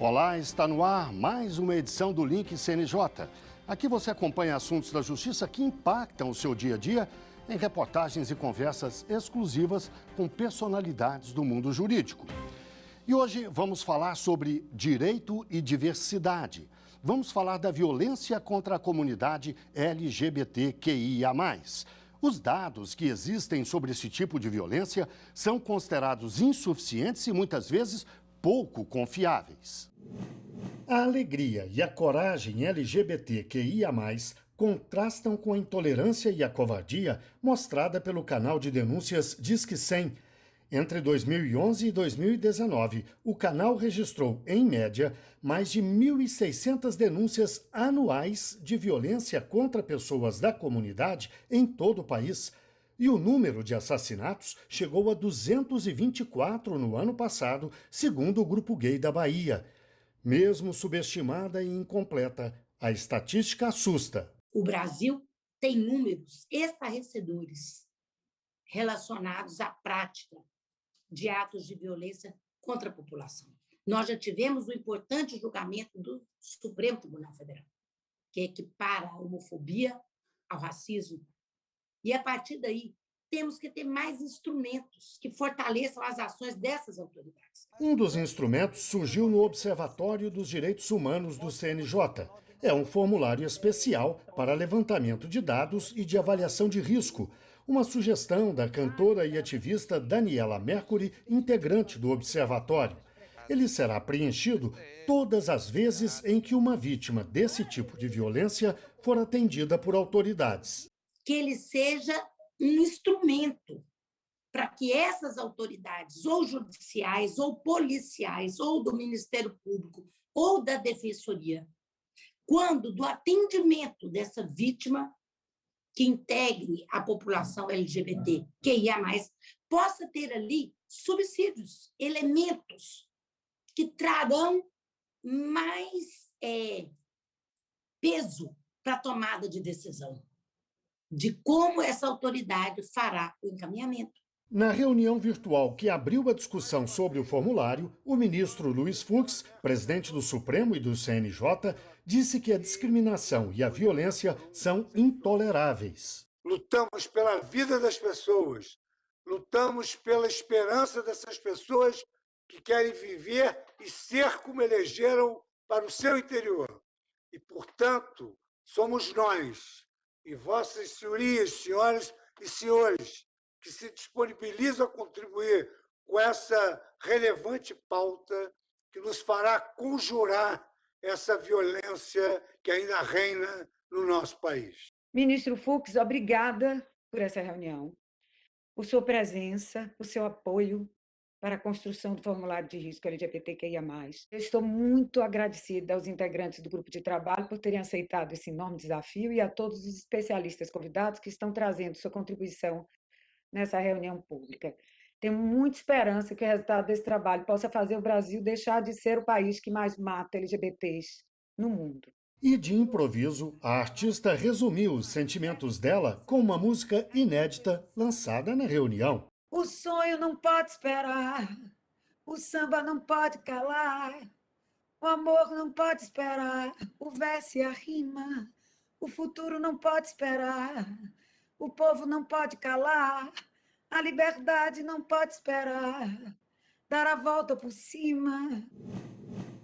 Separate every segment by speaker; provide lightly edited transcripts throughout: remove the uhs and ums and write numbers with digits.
Speaker 1: Olá, está no ar mais uma edição do Link CNJ. Aqui você acompanha assuntos da justiça que impactam o seu dia a dia em reportagens e conversas exclusivas com personalidades do mundo jurídico. E hoje vamos falar sobre direito e diversidade. Vamos falar da violência contra a comunidade LGBTQIA+. Os dados que existem sobre esse tipo de violência são considerados insuficientes e muitas vezes pouco confiáveis. A alegria e a coragem LGBTQIA+, contrastam com a intolerância e a covardia mostrada pelo canal de denúncias Disque 100. Entre 2011 e 2019, o canal registrou, em média, mais de 1.600 denúncias anuais de violência contra pessoas da comunidade em todo o país. E o número de assassinatos chegou a 224 no ano passado, segundo o Grupo Gay da Bahia. Mesmo subestimada e incompleta, a estatística assusta.
Speaker 2: O Brasil tem números estarrecedores relacionados à prática de atos de violência contra a população. Nós já tivemos um importante julgamento do Supremo Tribunal Federal, que equipara a homofobia ao racismo. E, a partir daí, temos que ter mais instrumentos que fortaleçam as ações dessas autoridades.
Speaker 1: Um dos instrumentos surgiu no Observatório dos Direitos Humanos do CNJ. É um formulário especial para levantamento de dados e de avaliação de risco. Uma sugestão da cantora e ativista Daniela Mercury, integrante do observatório. Ele será preenchido todas as vezes em que uma vítima desse tipo de violência for atendida por autoridades.
Speaker 2: Que ele seja um instrumento para que essas autoridades, ou judiciais, ou policiais, ou do Ministério Público, ou da Defensoria, quando do atendimento dessa vítima, que integre a população LGBT, QIA+, possa ter ali subsídios, elementos que trarão mais peso para a tomada de decisão, de como essa autoridade fará o encaminhamento.
Speaker 1: Na reunião virtual que abriu a discussão sobre o formulário, o ministro Luiz Fux, presidente do Supremo e do CNJ, disse que a discriminação e a violência são intoleráveis.
Speaker 3: Lutamos pela vida das pessoas, lutamos pela esperança dessas pessoas que querem viver e ser como elegeram para o seu interior. E, portanto, somos nós, e vossas senhorias, senhoras e senhores, que se disponibilizam a contribuir com essa relevante pauta que nos fará conjurar essa violência que ainda reina no nosso país.
Speaker 4: Ministro Fux, obrigada por essa reunião, por sua presença, por seu apoio para a construção do formulário de risco LGBTQIA+. Eu estou muito agradecida aos integrantes do grupo de trabalho por terem aceitado esse enorme desafio e a todos os especialistas convidados que estão trazendo sua contribuição nessa reunião pública. Tenho muita esperança que o resultado desse trabalho possa fazer o Brasil deixar de ser o país que mais mata LGBTs no mundo.
Speaker 1: E de improviso, a artista resumiu os sentimentos dela com uma música inédita lançada na reunião.
Speaker 4: O sonho não pode esperar, o samba não pode calar, o amor não pode esperar, o verso e a rima, o futuro não pode esperar, o povo não pode calar, a liberdade não pode esperar, dar a volta por cima.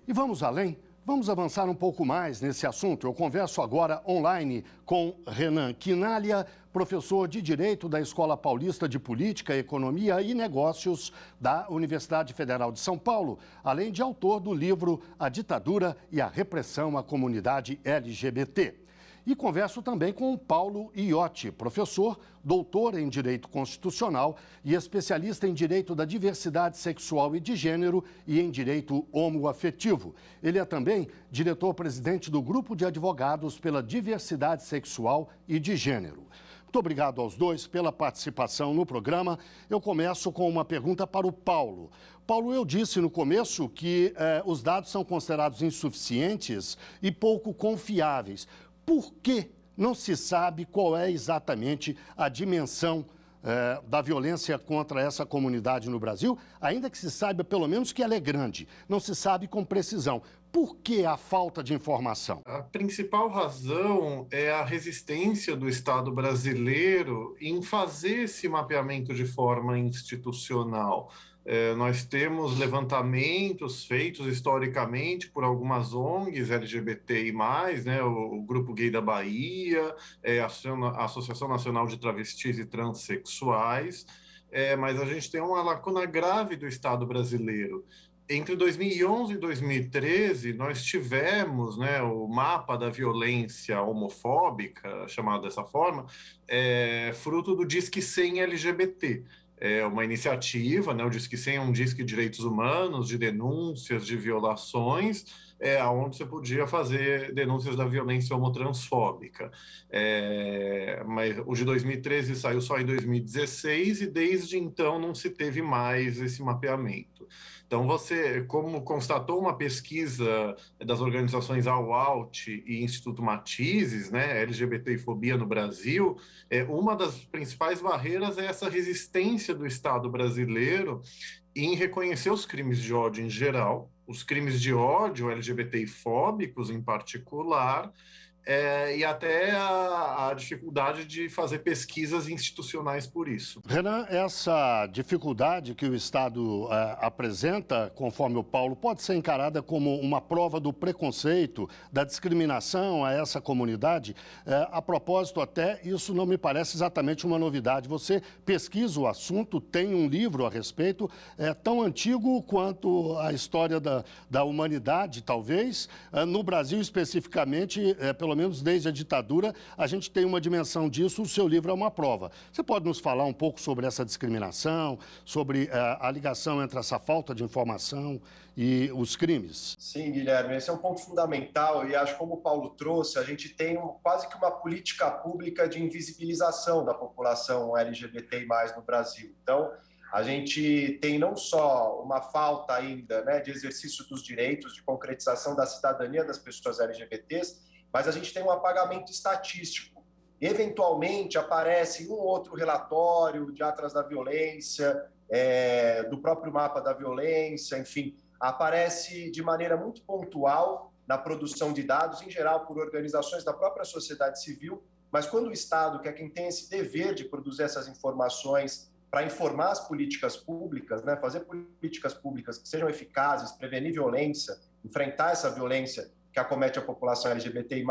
Speaker 1: E vamos além? Vamos avançar um pouco mais nesse assunto. Eu converso agora online com Renan Quinalha, professor de Direito da Escola Paulista de Política, Economia e Negócios da Universidade Federal de São Paulo, além de autor do livro A Ditadura e a Repressão à Comunidade LGBT. E converso também com Paulo Iotti, professor, doutor em Direito Constitucional e especialista em Direito da Diversidade Sexual e de Gênero e em Direito Homoafetivo. Ele é também diretor-presidente do Grupo de Advogados pela Diversidade Sexual e de Gênero. Muito obrigado aos dois pela participação no programa. Eu começo com uma pergunta para o Paulo. Paulo, eu disse no começo que os dados são considerados insuficientes e pouco confiáveis. Por que não se sabe qual é exatamente a dimensão da violência contra essa comunidade no Brasil, ainda que se saiba pelo menos que ela é grande, não se sabe com precisão. Por que a falta de informação?
Speaker 5: A principal razão é a resistência do Estado brasileiro em fazer esse mapeamento de forma institucional. Nós temos levantamentos feitos historicamente por algumas ONGs LGBTI+, né, o Grupo Gay da Bahia, a Associação Nacional de Travestis e Transsexuais, mas a gente tem uma lacuna grave do Estado brasileiro. Entre 2011 e 2013, nós tivemos, né, o mapa da violência homofóbica, chamado dessa forma, fruto do Disque 100 LGBT. É uma iniciativa, né, o Disque 100 é um disque de direitos humanos, de denúncias de violações, onde você podia fazer denúncias da violência homotransfóbica. Mas o de 2013 saiu só em 2016 e desde então não se teve mais esse mapeamento. Então, você, como constatou uma pesquisa das organizações AUAUT e Instituto Matizes, né, LGBT e fobia no Brasil, uma das principais barreiras é essa resistência do Estado brasileiro em reconhecer os crimes de ódio em geral, os crimes de ódio LGBTI-fóbicos em particular, e até a dificuldade de fazer pesquisas institucionais por isso.
Speaker 1: Renan, essa dificuldade que o Estado apresenta, conforme o Paulo, pode ser encarada como uma prova do preconceito, da discriminação a essa comunidade? A propósito, até, isso não me parece exatamente uma novidade. Você pesquisa o assunto, tem um livro a respeito, tão antigo quanto a história da humanidade, talvez. No Brasil, especificamente, pelo menos desde a ditadura, a gente tem uma dimensão disso, o seu livro é uma prova. Você pode nos falar um pouco sobre essa discriminação, sobre a ligação entre essa falta de informação e os crimes?
Speaker 6: Sim, Guilherme, esse é um ponto fundamental e acho que, como o Paulo trouxe, a gente tem quase que uma política pública de invisibilização da população LGBTI+, no Brasil. Então, a gente tem não só uma falta ainda, né, de exercício dos direitos, de concretização da cidadania das pessoas LGBTs, mas a gente tem um apagamento estatístico. Eventualmente aparece um outro relatório de Atlas da Violência, do próprio mapa da violência, enfim, aparece de maneira muito pontual na produção de dados, em geral por organizações da própria sociedade civil, mas quando o Estado, que é quem tem esse dever de produzir essas informações para informar as políticas públicas, né, fazer políticas públicas que sejam eficazes, prevenir violência, enfrentar essa violência que acomete a população LGBTI+,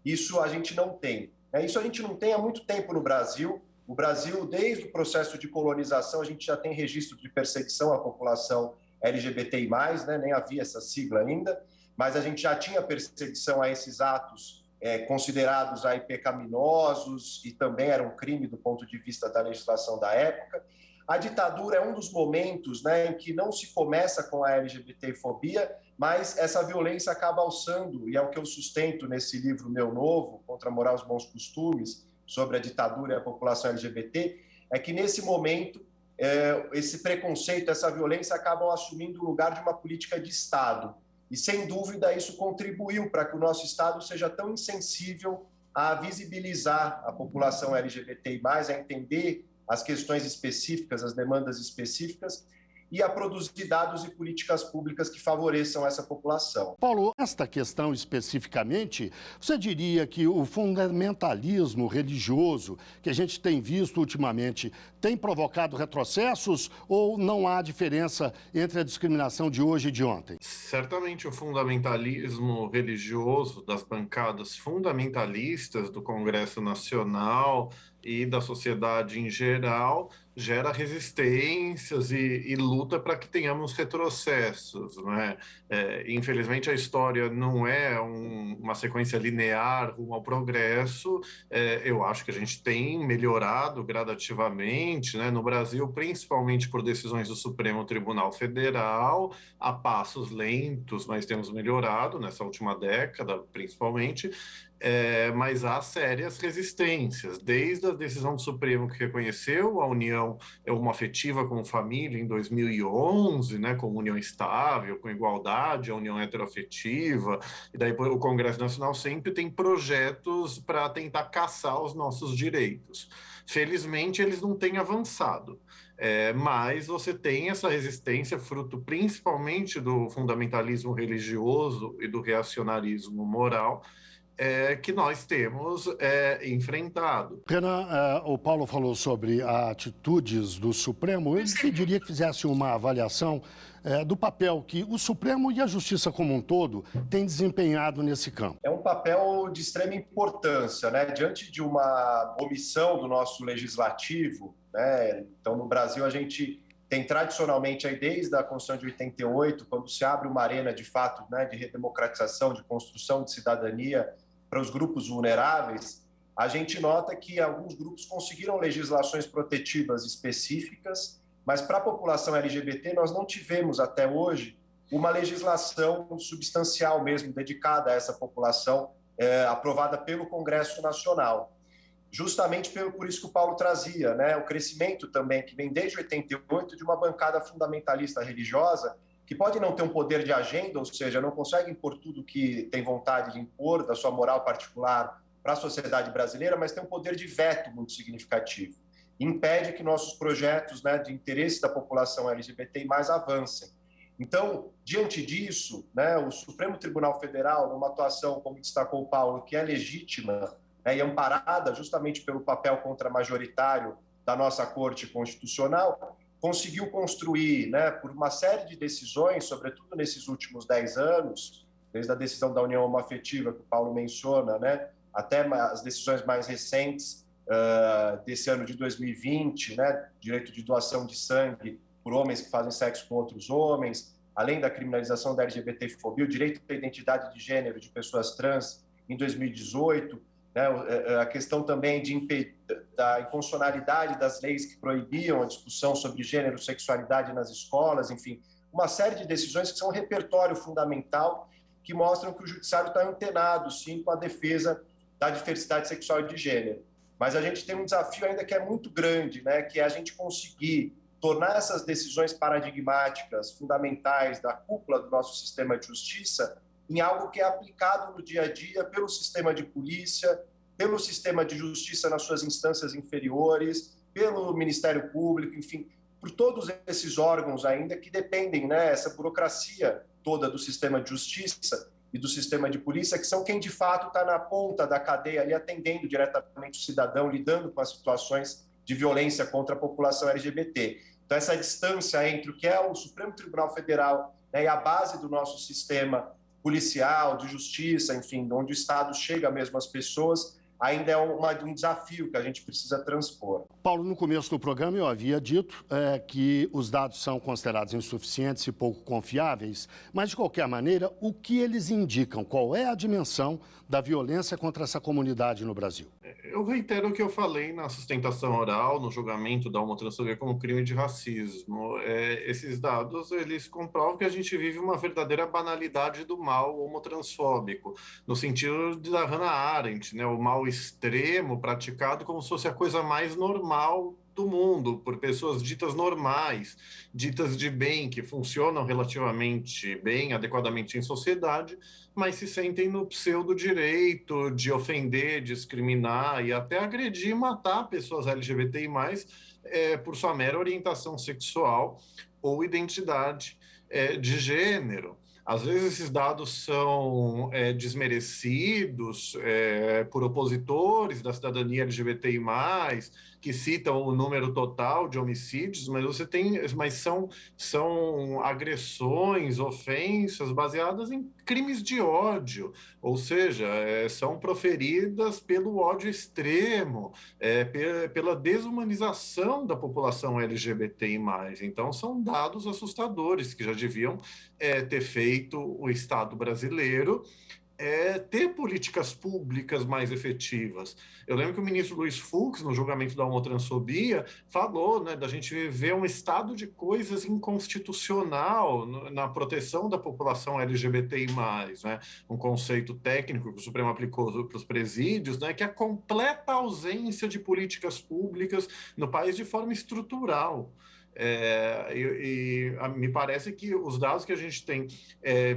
Speaker 6: isso a gente não tem. Isso a gente não tem há muito tempo no Brasil. O Brasil, desde o processo de colonização, a gente já tem registro de perseguição à população LGBTI+, né? Nem havia essa sigla ainda, mas a gente já tinha perseguição a esses atos considerados aí pecaminosos e também era um crime do ponto de vista da legislação da época. A ditadura é um dos momentos, né, em que não se começa com a LGBTfobia, mas essa violência acaba alçando, e é o que eu sustento nesse livro meu novo, Contra a Moral e os Bons Costumes, sobre a ditadura e a população LGBT, é que nesse momento esse preconceito, essa violência acabam assumindo o lugar de uma política de Estado. E, sem dúvida, isso contribuiu para que o nosso Estado seja tão insensível a visibilizar a população LGBTI+, a entender as questões específicas, as demandas específicas, e a produzir dados e políticas públicas que favoreçam essa população.
Speaker 1: Paulo, esta questão especificamente, você diria que o fundamentalismo religioso que a gente tem visto ultimamente tem provocado retrocessos ou não há diferença entre a discriminação de hoje e de ontem?
Speaker 5: Certamente o fundamentalismo religioso das bancadas fundamentalistas do Congresso Nacional e da sociedade em geral gera resistências e luta para que tenhamos retrocessos, não é? Infelizmente, a história não é uma sequência linear rumo ao progresso. Eu acho que a gente tem melhorado gradativamente, né? No Brasil, principalmente por decisões do Supremo Tribunal Federal, a passos lentos, mas temos melhorado nessa última década, principalmente. mas há sérias resistências, desde a decisão do Supremo que reconheceu a união homoafetiva como família em 2011, né, como união estável, com igualdade, a união heteroafetiva, e daí o Congresso Nacional sempre tem projetos para tentar caçar os nossos direitos. Felizmente, eles não têm avançado. Mas você tem essa resistência, fruto principalmente do fundamentalismo religioso e do reacionarismo moral, que nós temos enfrentado.
Speaker 1: Renan, o Paulo falou sobre atitudes do Supremo. Ele pediria que fizesse uma avaliação do papel que o Supremo e a Justiça como um todo têm desempenhado nesse campo.
Speaker 6: É um papel de extrema importância, né? Diante de uma omissão do nosso legislativo, né? Então, no Brasil, a gente tem tradicionalmente, aí, desde a Constituição de 88, quando se abre uma arena de fato, né, de redemocratização, de construção de cidadania para os grupos vulneráveis, a gente nota que alguns grupos conseguiram legislações protetivas específicas, mas para a população LGBT nós não tivemos até hoje uma legislação substancial mesmo dedicada a essa população, aprovada pelo Congresso Nacional. Justamente por isso que o Paulo trazia, né, o crescimento também, que vem desde 88, de uma bancada fundamentalista religiosa, que pode não ter um poder de agenda, ou seja, não consegue impor tudo que tem vontade de impor, da sua moral particular para a sociedade brasileira, mas tem um poder de veto muito significativo. Impede que nossos projetos, né, de interesse da população LGBTI+ avancem. Então, diante disso, né, o Supremo Tribunal Federal, numa atuação, como destacou o Paulo, que é legítima, né, e amparada justamente pelo papel contramajoritário da nossa Corte Constitucional, conseguiu construir, né, por uma série de decisões, sobretudo nesses últimos 10 anos, desde a decisão da união homoafetiva que o Paulo menciona, né, até as decisões mais recentes desse ano de 2020, né, direito de doação de sangue por homens que fazem sexo com outros homens, além da criminalização da LGBTfobia, o direito à identidade de gênero de pessoas trans em 2018, né, a questão também da inconstitucionalidade das leis que proibiam a discussão sobre gênero e sexualidade nas escolas, enfim, uma série de decisões que são um repertório fundamental que mostram que o judiciário está antenado, sim, com a defesa da diversidade sexual e de gênero. Mas a gente tem um desafio ainda que é muito grande, né, que é a gente conseguir tornar essas decisões paradigmáticas, fundamentais, da cúpula do nosso sistema de justiça, em algo que é aplicado no dia a dia pelo sistema de polícia, pelo sistema de justiça nas suas instâncias inferiores, pelo Ministério Público, enfim, por todos esses órgãos ainda que dependem, né, essa burocracia toda do sistema de justiça e do sistema de polícia, que são quem de fato está na ponta da cadeia ali, atendendo diretamente o cidadão, lidando com as situações de violência contra a população LGBT. Então, essa distância entre o que é o Supremo Tribunal Federal, né, e a base do nosso sistema policial, de justiça, enfim, onde o Estado chega mesmo às pessoas, ainda é um desafio que a gente precisa transpor.
Speaker 1: Paulo, no começo do programa eu havia dito que os dados são considerados insuficientes e pouco confiáveis, mas, de qualquer maneira, o que eles indicam? Qual é a dimensão da violência contra essa comunidade no Brasil?
Speaker 5: Eu reitero o que eu falei na sustentação oral, no julgamento da homotransfobia como crime de racismo. Esses dados, eles comprovam que a gente vive uma verdadeira banalidade do mal homotransfóbico, no sentido da Hannah Arendt, né? O mal extremo praticado como se fosse a coisa mais normal do mundo, por pessoas ditas normais, ditas de bem, que funcionam relativamente bem, adequadamente em sociedade, mas se sentem no pseudo-direito de ofender, discriminar e até agredir e matar pessoas LGBTI+, por sua mera orientação sexual ou identidade de gênero. Às vezes esses dados são desmerecidos por opositores da cidadania LGBTI+, que citam o número total de homicídios, mas são agressões, ofensas baseadas em crimes de ódio, ou seja, são proferidas pelo ódio extremo, pela desumanização da população LGBTI+. Então, são dados assustadores que já deviam ter feito o Estado brasileiro ter políticas públicas mais efetivas. Eu lembro que o ministro Luiz Fux, no julgamento da homotransfobia, falou, né, da gente viver um estado de coisas inconstitucional na proteção da população LGBTI+, né, um conceito técnico que o Supremo aplicou para os presídios, né, que é a completa ausência de políticas públicas no país de forma estrutural. Me parece que os dados que a gente tem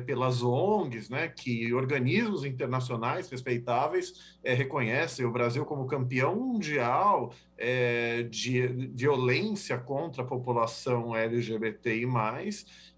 Speaker 5: pelas ONGs, né, que organismos internacionais respeitáveis reconhecem o Brasil como campeão mundial de violência contra a população LGBTI+,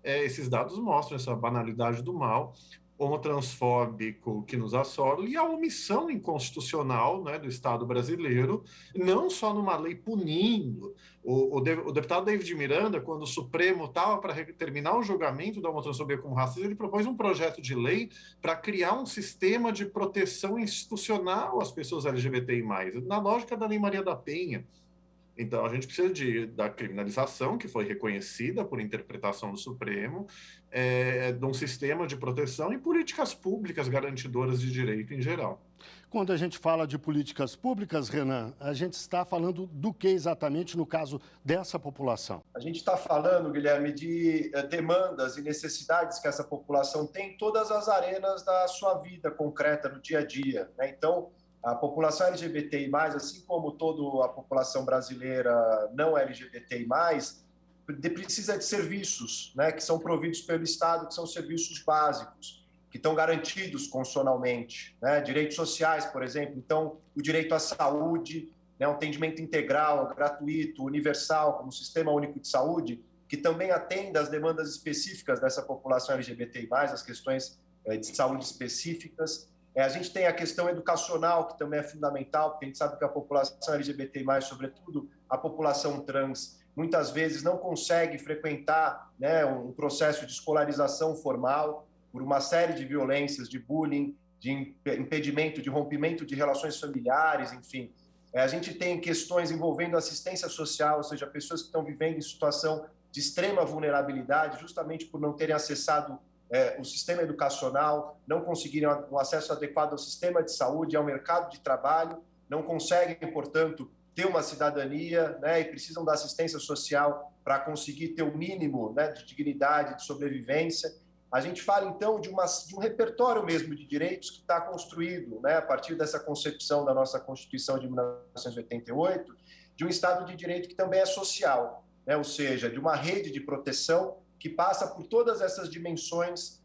Speaker 5: esses dados mostram essa banalidade do mal homotransfóbico que nos assola e a omissão inconstitucional, né, do Estado brasileiro, não só numa lei punindo. O deputado David Miranda, quando o Supremo estava para terminar o julgamento da homotransfobia como racista, ele propôs um projeto de lei para criar um sistema de proteção institucional às pessoas LGBTI+, na lógica da Lei Maria da Penha. Então, a gente precisa da criminalização, que foi reconhecida por interpretação do Supremo, de um sistema de proteção e políticas públicas garantidoras de direito em geral.
Speaker 1: Quando a gente fala de políticas públicas, Renan, a gente está falando do que exatamente no caso dessa população?
Speaker 6: A gente está falando, Guilherme, de demandas e necessidades que essa população tem em todas as arenas da sua vida concreta, no dia a dia, né? Então, a população LGBTI+, assim como toda a população brasileira não LGBTI+, precisa de serviços, né, que são providos pelo Estado, que são serviços básicos, que estão garantidos constitucionalmente, né, direitos sociais, por exemplo. Então, o direito à saúde, né, um atendimento integral, gratuito, universal, como o Sistema Único de Saúde, que também atenda às demandas específicas dessa população LGBTI+, as questões de saúde específicas. A gente tem a questão educacional, que também é fundamental, porque a gente sabe que a população LGBTI+, sobretudo a população trans, muitas vezes não consegue frequentar, né, um processo de escolarização formal por uma série de violências, de bullying, de impedimento, de rompimento de relações familiares, enfim. A gente tem questões envolvendo assistência social, ou seja, pessoas que estão vivendo em situação de extrema vulnerabilidade, justamente por não terem acessado o sistema educacional, não conseguirem um acesso adequado ao sistema de saúde, ao mercado de trabalho, não conseguem, portanto, ter uma cidadania, né, e precisam da assistência social para conseguir ter o mínimo, né, de dignidade, de sobrevivência. A gente fala, então, de um repertório mesmo de direitos que está construído, né, a partir dessa concepção da nossa Constituição de 1988, de um Estado de Direito que também é social, né, ou seja, de uma rede de proteção que passa por todas essas dimensões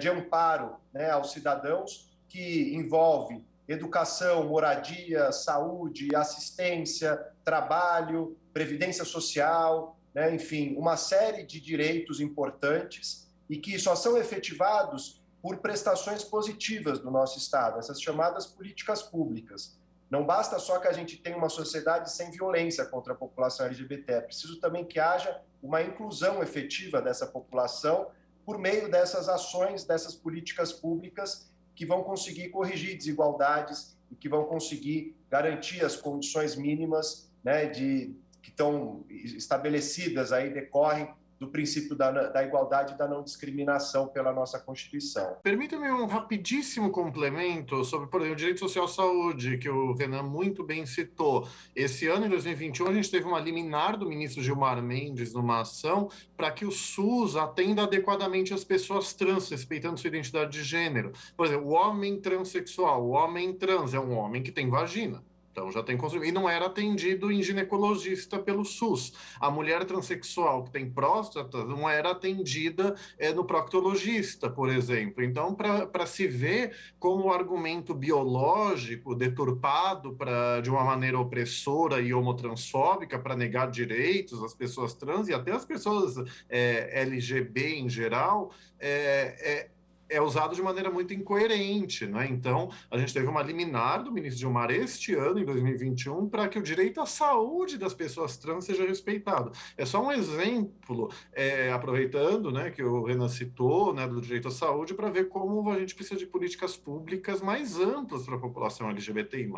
Speaker 6: de amparo, né, aos cidadãos, que envolve educação, moradia, saúde, assistência, trabalho, previdência social, né, enfim, uma série de direitos importantes e que só são efetivados por prestações positivas do nosso Estado, essas chamadas políticas públicas. Não basta só que a gente tenha uma sociedade sem violência contra a população LGBT, é preciso também que haja uma inclusão efetiva dessa população por meio dessas ações, dessas políticas públicas que vão conseguir corrigir desigualdades e que vão conseguir garantir as condições mínimas, né, que estão estabelecidas aí, decorrem do princípio da igualdade e da não discriminação pela nossa Constituição.
Speaker 5: Permita-me um rapidíssimo complemento sobre, por exemplo, o direito social à saúde, que o Renan muito bem citou. Esse ano, em 2021, a gente teve uma liminar do ministro Gilmar Mendes numa ação para que o SUS atenda adequadamente as pessoas trans, respeitando sua identidade de gênero. Por exemplo, o homem transexual, o homem trans é um homem que tem vagina. Então, já tem construído. E não era atendido em ginecologista pelo SUS. A mulher transexual que tem próstata não era atendida no proctologista, por exemplo. Então, para se ver como argumento biológico deturpado de uma maneira opressora e homotransfóbica para negar direitos às pessoas trans e até às pessoas LGB em geral, é usado de maneira muito incoerente, né? Então, a gente teve uma liminar do ministro Gilmar este ano, em 2021, para que o direito à saúde das pessoas trans seja respeitado. É só um exemplo, aproveitando, né, que o Renan citou, né, do direito à saúde, para ver como a gente precisa de políticas públicas mais amplas para a população LGBTI+.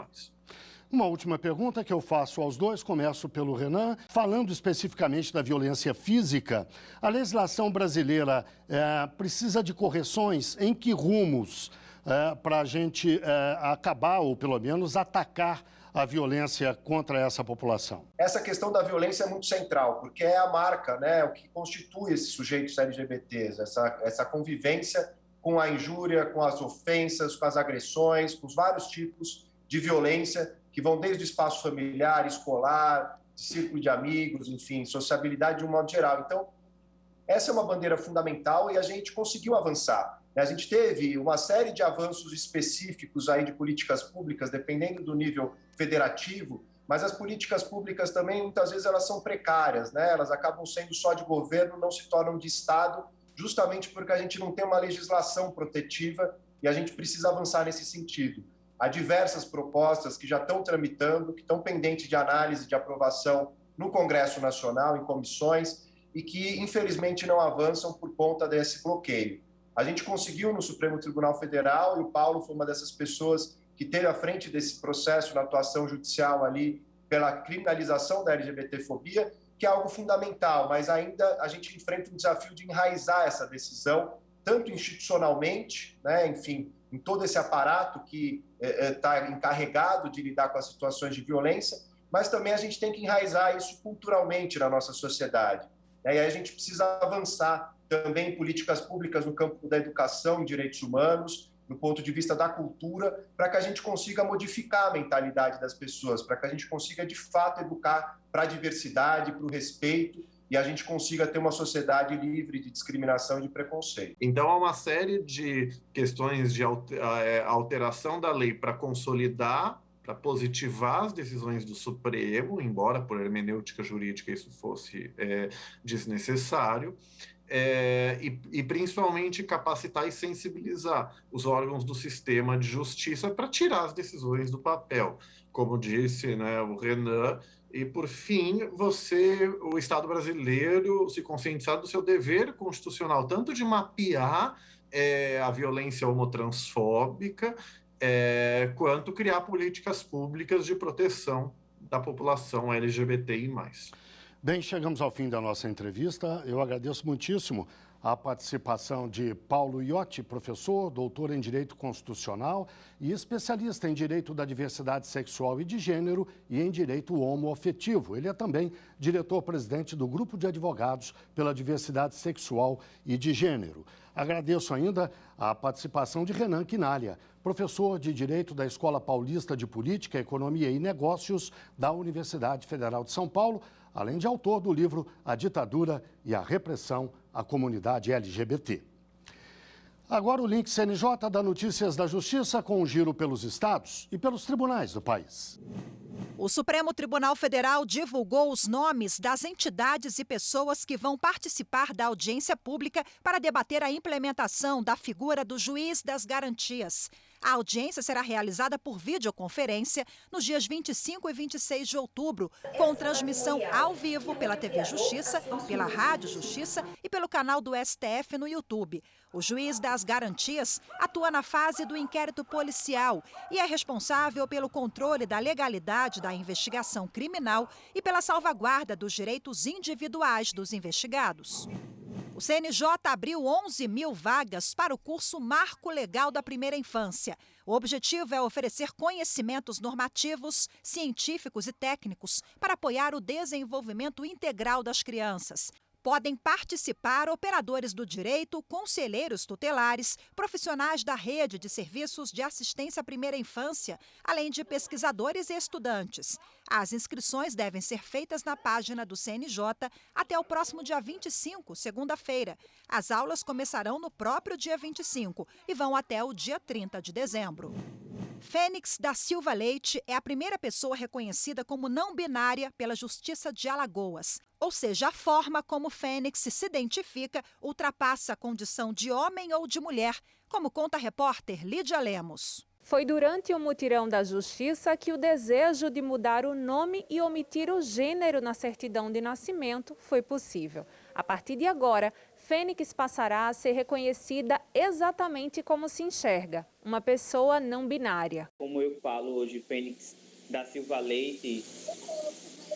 Speaker 1: Uma última pergunta que eu faço aos dois, começo pelo Renan. Falando especificamente da violência física, a legislação brasileira precisa de correções em que rumos? para a gente acabar, ou pelo menos atacar a violência contra essa população?
Speaker 6: Essa questão da violência é muito central, porque é a marca, né, o que constitui esses sujeitos LGBTs, essa convivência com a injúria, com as ofensas, com as agressões, com os vários tipos de violência que vão desde o espaço familiar, escolar, de círculo de amigos, enfim, sociabilidade de um modo geral. Então, essa é uma bandeira fundamental e a gente conseguiu avançar. A gente teve uma série de avanços específicos aí de políticas públicas, dependendo do nível federativo, mas as políticas públicas também, muitas vezes, elas são precárias, né? Elas acabam sendo só de governo, não se tornam de Estado, justamente porque a gente não tem uma legislação protetiva e a gente precisa avançar nesse sentido. Há diversas propostas que já estão tramitando, que estão pendentes de análise, de aprovação no Congresso Nacional, em comissões, e que, infelizmente, não avançam por conta desse bloqueio. A gente conseguiu no Supremo Tribunal Federal, e o Paulo foi uma dessas pessoas que esteve à frente desse processo na atuação judicial ali pela criminalização da LGBTfobia, que é algo fundamental, mas ainda a gente enfrenta um desafio de enraizar essa decisão, tanto institucionalmente, né, enfim, em todo esse aparato que está encarregado de lidar com as situações de violência, mas também a gente tem que enraizar isso culturalmente na nossa sociedade. E aí a gente precisa avançar também em políticas públicas no campo da educação e direitos humanos, do ponto de vista da cultura, para que a gente consiga modificar a mentalidade das pessoas, para que a gente consiga, de fato, educar para a diversidade, para o respeito, e a gente consiga ter uma sociedade livre de discriminação e de preconceito.
Speaker 5: Então, há uma série de questões de alteração da lei para consolidar, para positivar as decisões do Supremo, embora por hermenêutica jurídica isso fosse desnecessário, e principalmente capacitar e sensibilizar os órgãos do sistema de justiça para tirar as decisões do papel, como disse, né, o Renan. E, por fim, o Estado brasileiro se conscientizar do seu dever constitucional, tanto de mapear a violência homotransfóbica, quanto criar políticas públicas de proteção da população LGBTI+.
Speaker 1: Bem, chegamos ao fim da nossa entrevista. Eu agradeço muitíssimo a participação de Paulo Iotti, professor, doutor em Direito Constitucional e especialista em Direito da Diversidade Sexual e de Gênero e em Direito Homoafetivo. Ele é também diretor-presidente do Grupo de Advogados pela Diversidade Sexual e de Gênero. Agradeço ainda a participação de Renan Quinalha, professor de Direito da Escola Paulista de Política, Economia e Negócios da Universidade Federal de São Paulo, além de autor do livro A Ditadura e a Repressão à Comunidade LGBT. Agora o link CNJ dá notícias da Justiça com um giro pelos estados e pelos tribunais do país.
Speaker 7: O Supremo Tribunal Federal divulgou os nomes das entidades e pessoas que vão participar da audiência pública para debater a implementação da figura do juiz das garantias. A audiência será realizada por videoconferência nos dias 25 e 26 de outubro, com transmissão ao vivo pela TV Justiça, pela Rádio Justiça e pelo canal do STF no YouTube. O juiz das garantias atua na fase do inquérito policial e é responsável pelo controle da legalidade da investigação criminal e pela salvaguarda dos direitos individuais dos investigados. O CNJ abriu 11 mil vagas para o curso Marco Legal da Primeira Infância. O objetivo é oferecer conhecimentos normativos, científicos e técnicos para apoiar o desenvolvimento integral das crianças. Podem participar operadores do direito, conselheiros tutelares, profissionais da rede de serviços de assistência à primeira infância, além de pesquisadores e estudantes. As inscrições devem ser feitas na página do CNJ até o próximo dia 25, segunda-feira. As aulas começarão no próprio dia 25 e vão até o dia 30 de dezembro. Fênix da Silva Leite é a primeira pessoa reconhecida como não binária pela Justiça de Alagoas. Ou seja, a forma como Fênix se identifica ultrapassa a condição de homem ou de mulher, como conta a repórter Lídia Lemos.
Speaker 8: Foi durante o mutirão da Justiça que o desejo de mudar o nome e omitir o gênero na certidão de nascimento foi possível. A partir de agora, Fênix passará a ser reconhecida exatamente como se enxerga, uma pessoa não binária.
Speaker 9: Como eu falo hoje, Fênix da Silva Leite,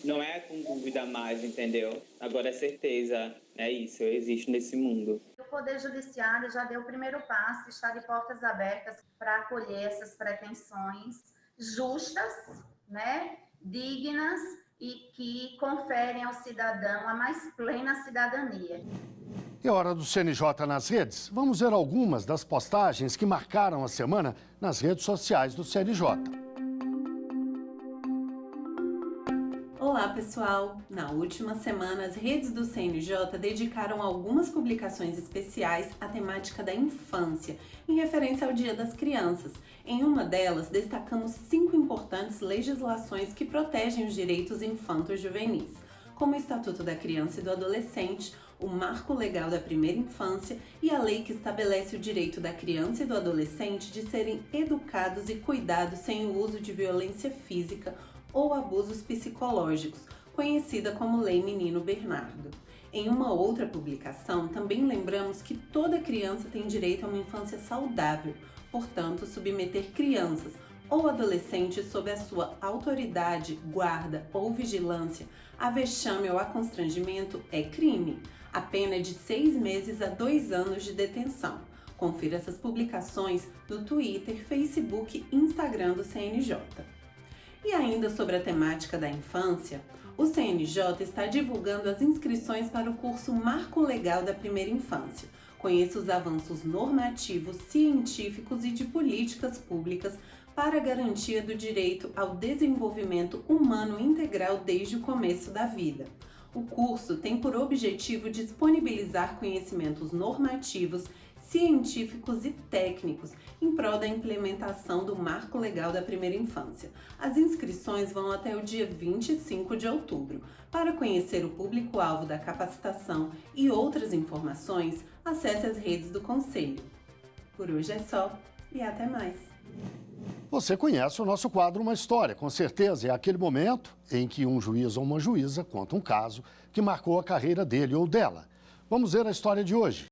Speaker 9: não é com dúvida mais, entendeu? Agora é certeza, é isso, eu existo nesse mundo.
Speaker 10: Poder Judiciário já deu o primeiro passo, está de portas abertas para acolher essas pretensões justas, né, dignas e que conferem ao cidadão a mais plena cidadania.
Speaker 1: É hora do CNJ nas redes. Vamos ver algumas das postagens que marcaram a semana nas redes sociais do CNJ.
Speaker 11: Olá, pessoal! Na última semana, as redes do CNJ dedicaram algumas publicações especiais à temática da infância, em referência ao Dia das Crianças. Em uma delas, destacamos 5 importantes legislações que protegem os direitos infanto-juvenis, como o Estatuto da Criança e do Adolescente, o Marco Legal da Primeira Infância e a lei que estabelece o direito da criança e do adolescente de serem educados e cuidados sem o uso de violência física ou abusos psicológicos, conhecida como Lei Menino Bernardo. Em uma outra publicação, também lembramos que toda criança tem direito a uma infância saudável, portanto, submeter crianças ou adolescentes sob a sua autoridade, guarda ou vigilância a vexame ou a constrangimento é crime. A pena é de 6 meses a 2 anos de detenção. Confira essas publicações no Twitter, Facebook e Instagram do CNJ. E ainda sobre a temática da infância, o CNJ está divulgando as inscrições para o curso Marco Legal da Primeira Infância. Conheça os avanços normativos, científicos e de políticas públicas para a garantia do direito ao desenvolvimento humano integral desde o começo da vida. O curso tem por objetivo disponibilizar conhecimentos normativos, científicos e técnicos em prol da implementação do Marco Legal da Primeira Infância. As inscrições vão até o dia 25 de outubro. Para conhecer o público-alvo da capacitação e outras informações, acesse as redes do Conselho. Por hoje é só e até mais.
Speaker 1: Você conhece o nosso quadro Uma História, com certeza. É aquele momento em que um juiz ou uma juíza conta um caso que marcou a carreira dele ou dela. Vamos ver a história de hoje.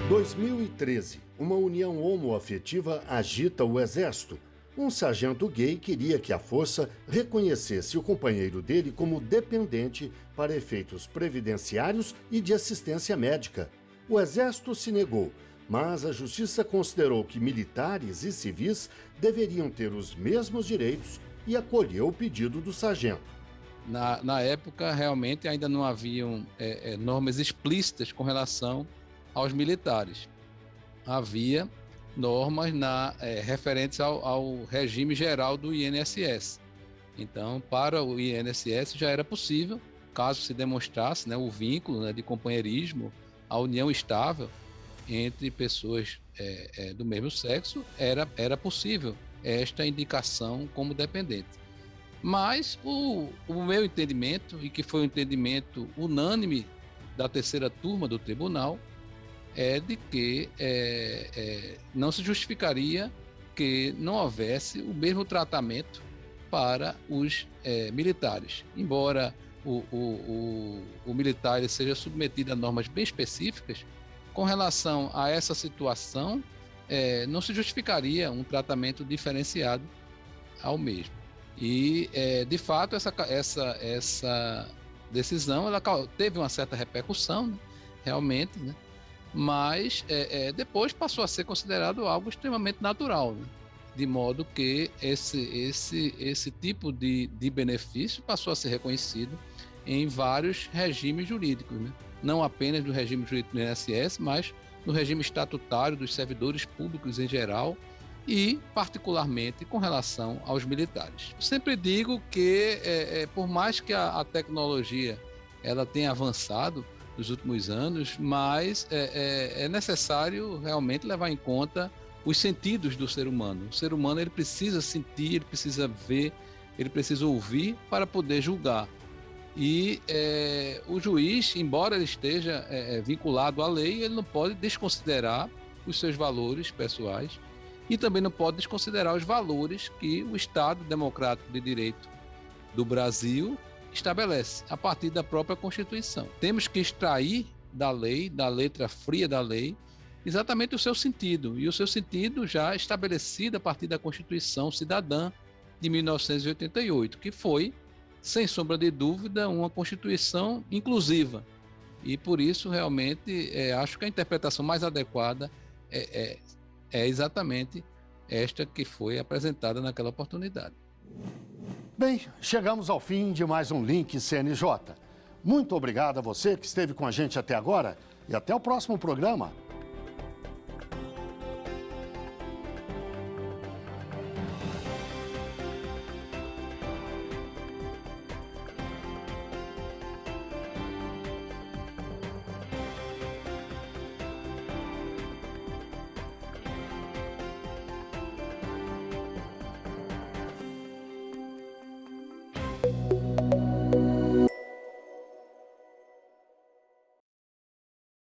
Speaker 1: 2013, uma união homoafetiva agita o Exército. Um sargento gay queria que a força reconhecesse o companheiro dele como dependente para efeitos previdenciários e de assistência médica. O Exército se negou, mas a Justiça considerou que militares e civis deveriam ter os mesmos direitos e acolheu o pedido do sargento.
Speaker 12: Na época, realmente, ainda não haviam normas explícitas com relação aos militares. Havia normas referentes ao regime geral do INSS. Então, para o INSS já era possível, caso se demonstrasse o vínculo de companheirismo, a união estável entre pessoas do mesmo sexo, era possível esta indicação como dependente. Mas o meu entendimento, e que foi um entendimento unânime da terceira turma do tribunal, é de que não se justificaria que não houvesse o mesmo tratamento para os militares. Embora o militar ele seja submetido a normas bem específicas, com relação a essa situação, não se justificaria um tratamento diferenciado ao mesmo. E, de fato, essa decisão ela teve uma certa repercussão, realmente, mas depois passou a ser considerado algo extremamente natural, de modo que esse tipo de benefício passou a ser reconhecido em vários regimes jurídicos, não apenas no regime jurídico do INSS, mas no regime estatutário dos servidores públicos em geral e, particularmente, com relação aos militares. Eu sempre digo que, por mais que a tecnologia ela tenha avançado nos últimos anos, mas é necessário realmente levar em conta os sentidos do ser humano. O ser humano ele precisa sentir, ele precisa ver, ele precisa ouvir para poder julgar. E o juiz, embora ele esteja vinculado à lei, ele não pode desconsiderar os seus valores pessoais e também não pode desconsiderar os valores que o Estado Democrático de Direito do Brasil estabelece a partir da própria Constituição. Temos que extrair da lei, da letra fria da lei, exatamente o seu sentido, e o seu sentido já estabelecido a partir da Constituição Cidadã de 1988, que foi sem sombra de dúvida, uma Constituição inclusiva. E, por isso, realmente, acho que a interpretação mais adequada é exatamente esta que foi apresentada naquela oportunidade.
Speaker 1: Bem, chegamos ao fim de mais um Link CNJ. Muito obrigado a você que esteve com a gente até agora e até o próximo programa.